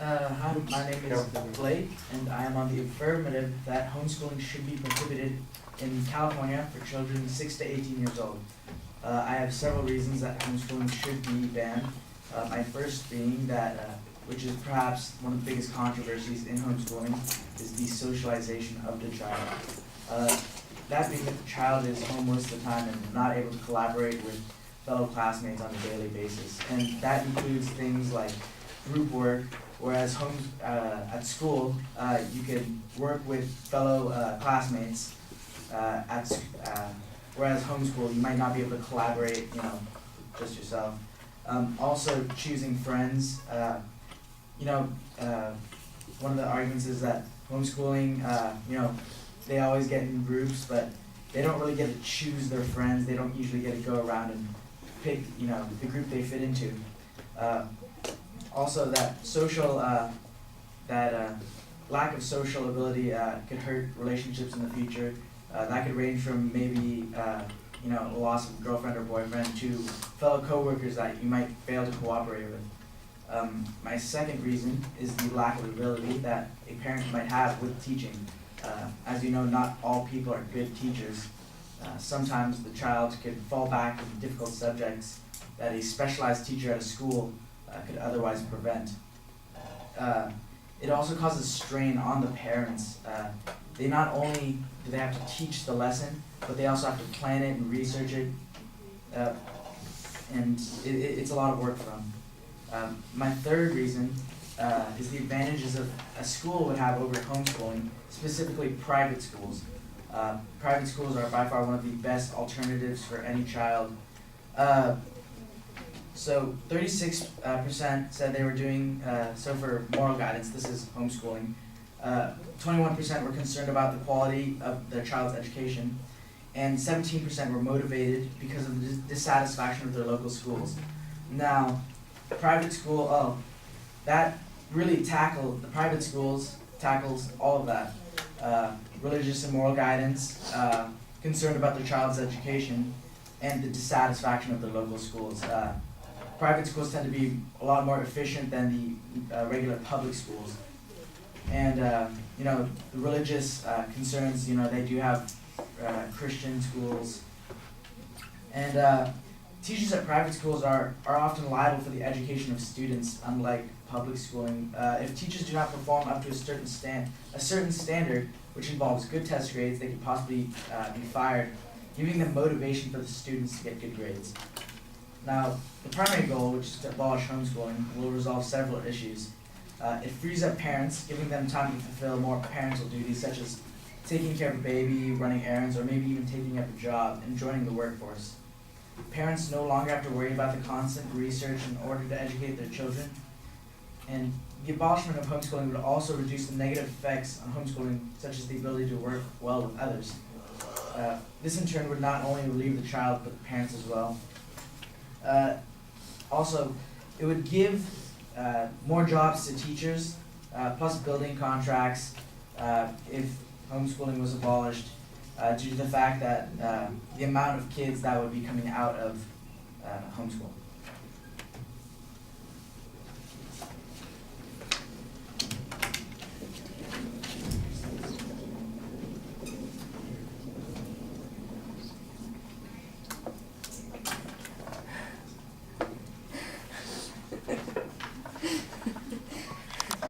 Hi, my name is Blake, and I am on the affirmative that homeschooling should be prohibited in California for children 6 to 18 years old. I have several reasons that homeschooling should be banned. My first being that, which is perhaps one of the biggest controversies in homeschooling, is the socialization of the child. That being that the child is home most of the time and not able to collaborate with fellow classmates on a daily basis. And that includes things like group work, whereas at school, you can work with fellow classmates. Whereas homeschool, you might not be able to collaborate, just yourself. Also, choosing friends. One of the arguments is that homeschooling, they always get in groups, but they don't really get to choose their friends. They don't usually get to go around and pick, the group they fit into. Also, that lack of social ability could hurt relationships in the future. That could range from maybe a loss of a girlfriend or boyfriend to fellow coworkers that you might fail to cooperate with. My second reason is the lack of ability that a parent might have with teaching. As you know, not all people are good teachers. Sometimes the child could fall back in difficult subjects that a specialized teacher at a school could otherwise prevent. It also causes strain on the parents. They not only do they have to teach the lesson, but they also have to plan it and research it, and it's a lot of work for them. My third reason is the advantages of a school would have over homeschooling, specifically private schools. Private schools are by far one of the best alternatives for any child. So 36% said they were doing so for moral guidance. This is homeschooling. 21% were concerned about the quality of their child's education, and 17% were motivated because of the dissatisfaction with their local schools. Now, private school, that really the private schools tackles all of that. Religious and moral guidance, concerned about their child's education, and the dissatisfaction of their local schools. Private schools tend to be a lot more efficient than the regular public schools. And, the religious concerns, they do have Christian schools. And teachers at private schools are often liable for the education of students, unlike public schooling. If teachers do not perform up to a certain standard, which involves good test grades, they could possibly be fired, giving them motivation for the students to get good grades. Now, the primary goal, which is to abolish homeschooling, will resolve several issues. It frees up parents, giving them time to fulfill more parental duties, such as taking care of a baby, running errands, or maybe even taking up a job and joining the workforce. Parents no longer have to worry about the constant research in order to educate their children. And the abolishment of homeschooling would also reduce the negative effects on homeschooling, such as the ability to work well with others. This in turn would not only relieve the child, but the parents as well. Also, it would give more jobs to teachers, plus building contracts if homeschooling was abolished, due to the fact that the amount of kids that would be coming out of homeschool.